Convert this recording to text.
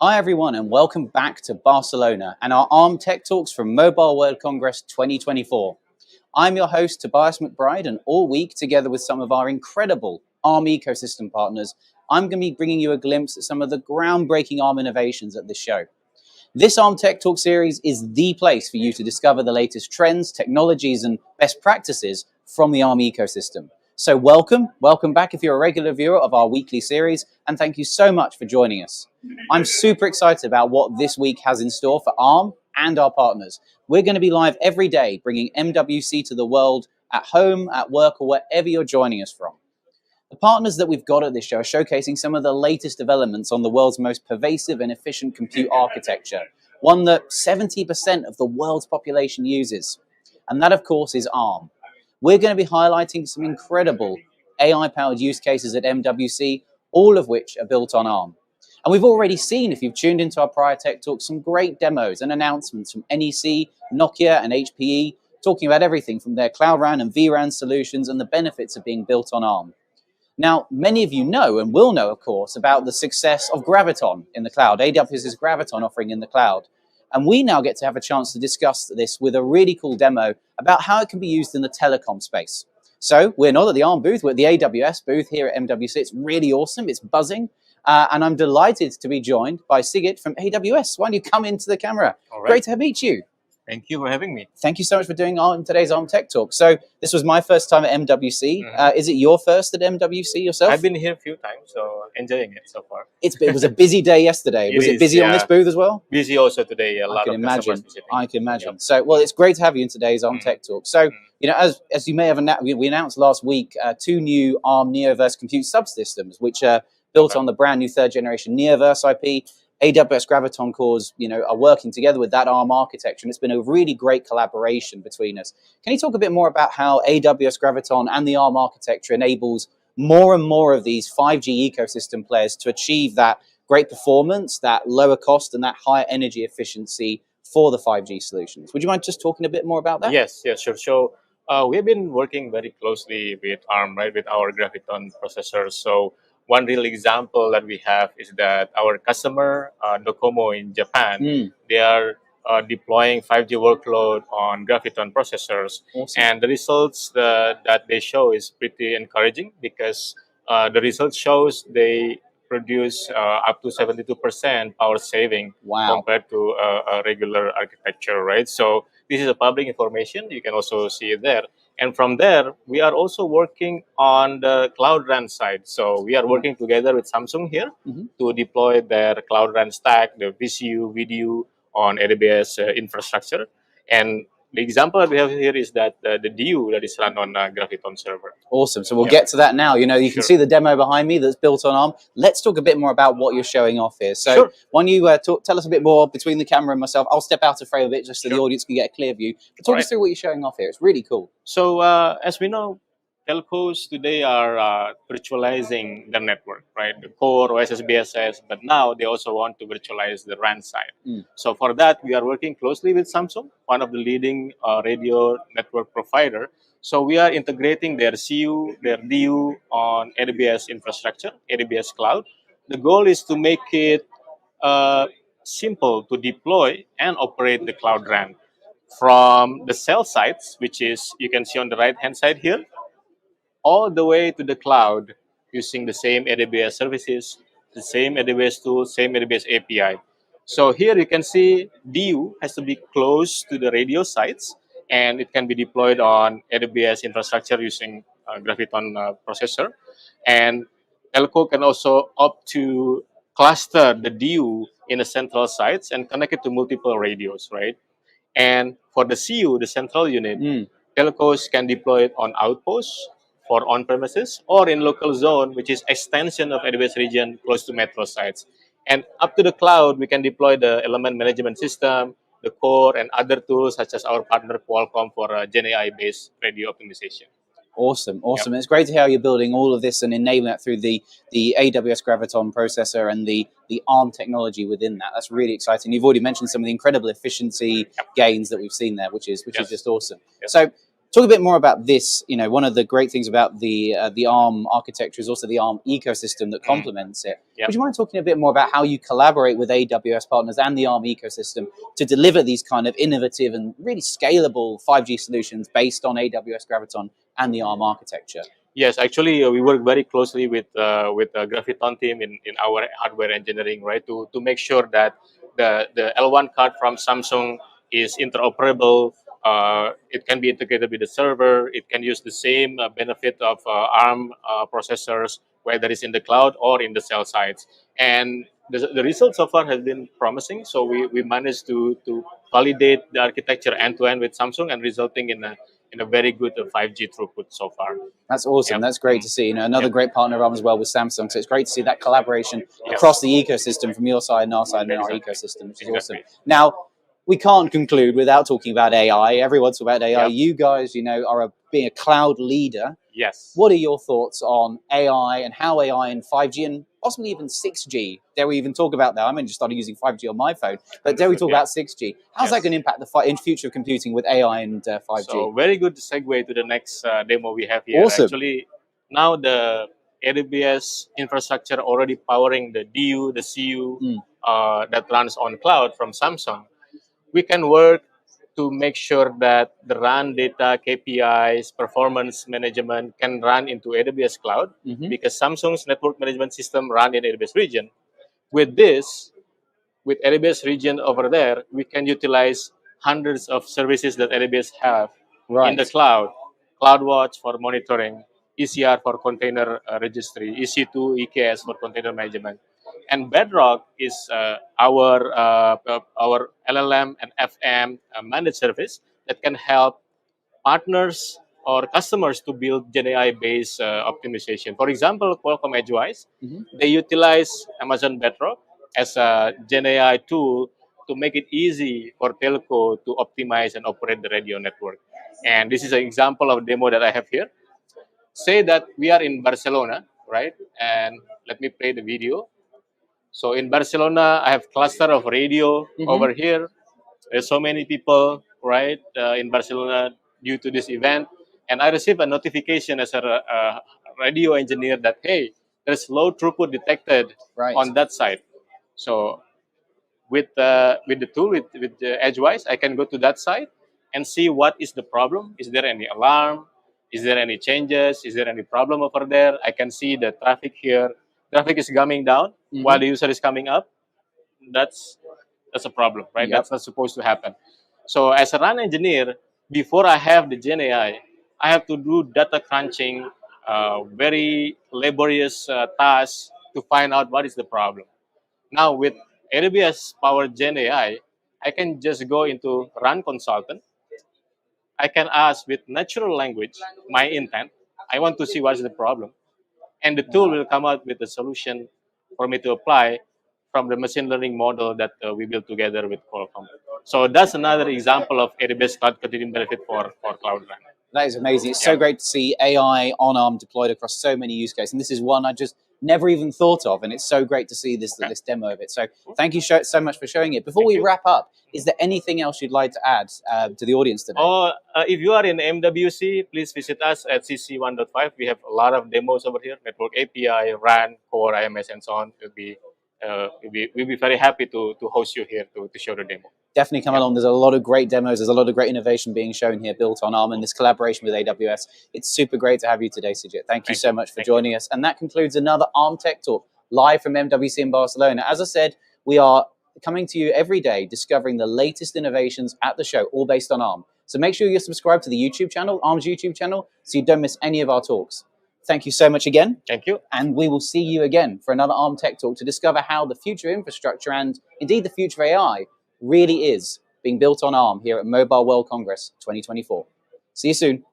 Hi everyone and welcome back to Barcelona and our ARM Tech Talks from Mobile World Congress 2024. I'm your host Tobias McBride, and all week together with some of our incredible ARM ecosystem partners, I'm going to be bringing you a glimpse at some of the groundbreaking ARM innovations at this show. This ARM Tech Talk series is the place for you to discover the latest trends, technologies and best practices from the ARM ecosystem. So welcome back if you're a regular viewer of our weekly series, and thank you so much for joining us. I'm super excited about what this week has in store for ARM and our partners. We're going to be live every day, bringing MWC to the world at home, at work, or wherever you're joining us from. The partners that we've got at this show are showcasing some of the latest developments on the world's most pervasive and efficient compute architecture, one that 70% of the world's population uses. And that, of course, is ARM. We're going to be highlighting some incredible AI-powered use cases at MWC, all of which are built on ARM. And we've already seen, if you've tuned into our prior Tech Talks, some great demos and announcements from NEC, Nokia and HPE, talking about everything from their Cloud RAN and vRAN solutions and the benefits of being built on ARM. Now, many of you know and will know, of course, about the success of Graviton in the cloud, AWS's Graviton offering in the cloud. And we now get to have a chance to discuss this with a really cool demo about how it can be used in the telecom space. So we're not at the ARM booth, we're at the AWS booth here at MWC. It's really awesome, it's buzzing. And I'm delighted to be joined by Sigit from AWS. Why don't you come into the camera? All right. Great to meet you. Thank you for having me. Thank you so much for doing today's ARM Tech Talk. So this was my first time at MWC. Is it your first at MWC yourself? I've been here a few times, so enjoying it so far. It was a busy day yesterday. Was it busy on this booth as well? Busy also today. A lot of customers visiting. I can imagine. Yep. So, well, it's great to have you in today's ARM Tech Talk. So, you know, as you may have announced, we announced last week two new ARM Neoverse compute subsystems, which are built on the brand new third generation Neoverse IP. AWS Graviton cores, you know, are working together with that ARM architecture, and it's been a really great collaboration between us. Can you talk a bit more about how AWS Graviton and the ARM architecture enables more and more of these 5G ecosystem players to achieve that great performance, that lower cost, and that higher energy efficiency for the 5G solutions? Would you mind just talking a bit more about that? Yes, sure. So we've been working very closely with ARM, right, with our Graviton processors. So one real example that we have is that our customer, Docomo in Japan, they are deploying 5G workload on Graviton processors. Awesome. And the results that they show is pretty encouraging, because the results shows they produce up to 72% power saving compared to a regular architecture, right? So this is a public information. You can also see it there. And from there, we are also working on the Cloud RAN side. So we are working together with Samsung here to deploy their Cloud RAN stack, the VCU, VDU on AWS infrastructure. And the example that we have here is that the DU that is run on Graviton server. Awesome. So we'll get to that now. You know, you can see the demo behind me that's built on ARM. Let's talk a bit more about what you're showing off here. So why don't you tell us a bit more between the camera and myself. I'll step out of frame a bit just so the audience can get a clear view. But talk us through what you're showing off here. It's really cool. So as we know, telcos today are virtualizing the network, right? The core, OSS, BSS, but now they also want to virtualize the RAN side. So for that, we are working closely with Samsung, one of the leading radio network provider. So we are integrating their CU, their DU on AWS infrastructure, AWS Cloud. The goal is to make it simple to deploy and operate the Cloud RAN from the cell sites, which is, you can see on the right-hand side here, all the way to the cloud using the same AWS services, the same AWS tools, same AWS API. So here you can see DU has to be close to the radio sites, and it can be deployed on AWS infrastructure using Graviton processor. And telco can also opt to cluster the DU in the central sites and connect it to multiple radios, right? And for the CU, the central unit, telcos can deploy it on outposts, for on-premises, or in local zone, which is extension of AWS region close to metro sites. And up to the cloud, we can deploy the element management system, the core, and other tools such as our partner Qualcomm for Gen AI-based radio optimization. Awesome. It's great to hear how you're building all of this and enabling that through the AWS Graviton processor and the ARM technology within that. That's really exciting. You've already mentioned some of the incredible efficiency gains that we've seen there, which is just awesome. So Talk a bit more about this. You know, one of the great things about the ARM architecture is also the ARM ecosystem that complements it. Yep. Would you mind talking a bit more about how you collaborate with AWS partners and the ARM ecosystem to deliver these kind of innovative and really scalable 5G solutions based on AWS Graviton and the ARM architecture? Yes, actually, we work very closely with the Graviton team in our hardware engineering, right, to make sure that the L1 card from Samsung is interoperable. It can be integrated with the server. It can use the same benefit of ARM processors, whether it's in the cloud or in the cell sites. And the results so far has been promising. So we managed to validate the architecture end to end with Samsung, and resulting in a very good 5G throughput so far. That's awesome. Yep. That's great to see. You know, another great partner of ours as well with Samsung. So it's great to see that collaboration Yes. across the ecosystem from your side and our side and our Exactly. ecosystem, which is Exactly. awesome. Now, we can't conclude without talking about AI. Everyone's talking about AI. Yep. You guys, you know, are being a cloud leader. Yes. What are your thoughts on AI and how AI and 5G and possibly even 6G? Dare we even talk about that? I mean, just started using 5G on my phone, but dare we talk about 6G? How's that going to impact the future of computing with AI and 5G? So very good segue to the next demo we have here. Awesome. Actually, now the AWS infrastructure already powering the DU, the CU that runs on cloud from Samsung. We can work to make sure that the run data, KPIs, performance management can run into AWS cloud, because Samsung's network management system run in AWS region. With this, with AWS region over there, we can utilize hundreds of services that AWS have in the cloud. CloudWatch for monitoring, ECR for container registry, EC2, EKS for container management. And Bedrock is our LLM and FM managed service that can help partners or customers to build GenAI based optimization. For example, Qualcomm EdgeWise, they utilize Amazon Bedrock as a GenAI tool to make it easy for telco to optimize and operate the radio network. And this is an example of a demo that I have here. Say that we are in Barcelona, right? And let me play the video. So in Barcelona, I have cluster of radio over here. There's so many people, right, in Barcelona due to this event. And I received a notification as a radio engineer that, hey, there's low throughput detected on that side. So with the tool, with the EdgeWise, I can go to that site and see what is the problem. Is there any alarm? Is there any changes? Is there any problem over there? I can see the traffic here. Traffic is coming down while the user is coming up. That's a problem, right? That's not supposed to happen. So as a run engineer, before I have the GenAI, I have to do data crunching, very laborious tasks to find out what is the problem. Now with AWS powered GenAI, I can just go into Run Consultant. I can ask with natural language my intent. I want to see what is the problem, and the tool will come out with a solution for me to apply from the machine learning model that we built together with Qualcomm. So that's another example of AWS Cloud Computing benefit for Cloud Run. That is amazing. It's so great to see AI on ARM deployed across so many use cases. And this is one I just never even thought of. And it's so great to see this demo of it. So thank you so much for showing it. Before we wrap up, is there anything else you'd like to add to the audience today? If you are in MWC, please visit us at CC 1.5. We have a lot of demos over here, Network API, RAN, Core, IMS, and so on. We'll be very happy to host you here to show the demo. Definitely come along. There's a lot of great demos. There's a lot of great innovation being shown here built on ARM and this collaboration with AWS. It's super great to have you today, Sujit. Thank you so much for joining us. And that concludes another ARM Tech Talk live from MWC in Barcelona. As I said, we are coming to you every day, discovering the latest innovations at the show, all based on ARM. So make sure you're subscribed to the YouTube channel, ARM's YouTube channel, so you don't miss any of our talks. Thank you so much again. Thank you. And we will see you again for another ARM Tech Talk to discover how the future infrastructure and indeed the future of AI really is being built on ARM here at Mobile World Congress 2024. See you soon.